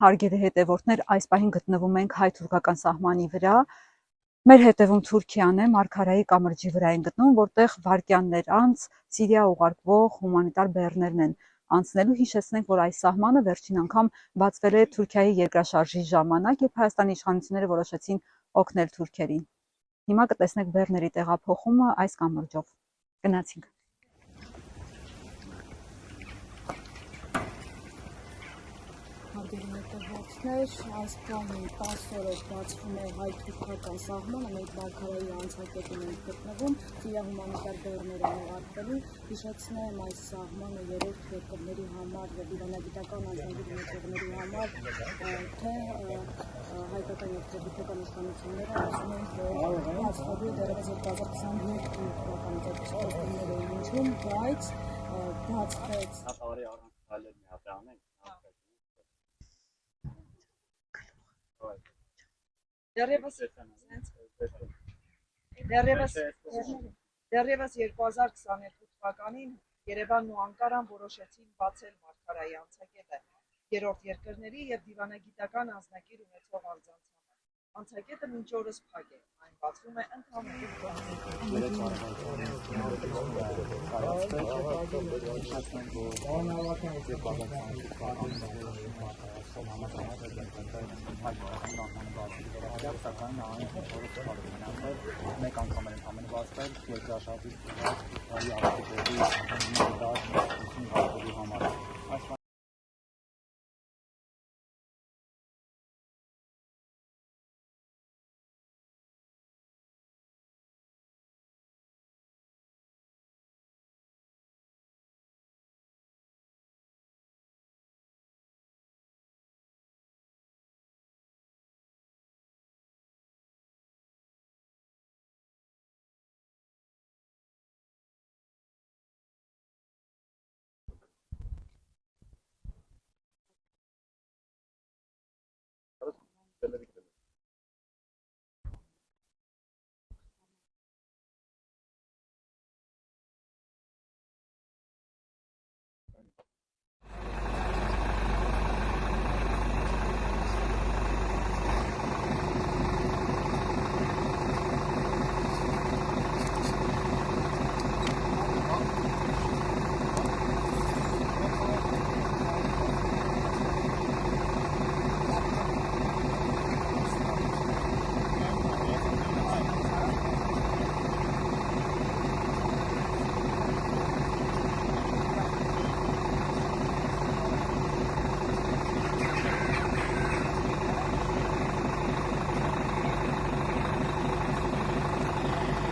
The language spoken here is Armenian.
Հարգելի հետևորդներ, այս պահին գտնվում ենք հայ-թուրքական սահմանի վրա։ Մեր հետևում Թուրքիան է, Մարգարայի կամրջի վրա են գտնվում, որտեղ վայրկյաններ անց Սիրիա ուղարկվող հումանիտար բեռներն են անցնելու։ Հիշեցնենք, որ այս սահմանը վերջին անգամ բացվել է Թուրքիայի երկրաշարժի ժամանակ, երբ Հայաստանի իշխանությունները որոշեցին օգնել թուրքերին։ Հիմա կտեսնեք բեռների տեղափոխումը այս կամրջով։ Գնացինք։ Հարգելի հետևորդներ, այս պահին 10 օրով բացվում է հայ-թուրքական սահմանը, մենք Մարգարայի անցակետին ենք գտնվում, Սիրիա հումանիտար բեռներ են ուղարկվելու, հիշեցնեմ այս սահմանը երրորդ երկրների համար և իրանագիտական անձնագիր ունեցողների համար, թե հայկական և թուրքական իշխանությունները ասում են, որ բացվելու է դեռևս 2022 թվականից այդպիսի խոստումներ էին հնչում, բայց բացվեց։ Դեռևս 2022 թվականին Երևանն ու Անկարան որոշեցին բացել Մարգարայի անցակետը երրորդ երկրների և դիվանագիտական անձնագիր ունեցող անձանց համար։ Անցակետը մինչ օրս փակ է, այն բացվում է մեկ անգամ են ամեն բացվել, երկրաշարժի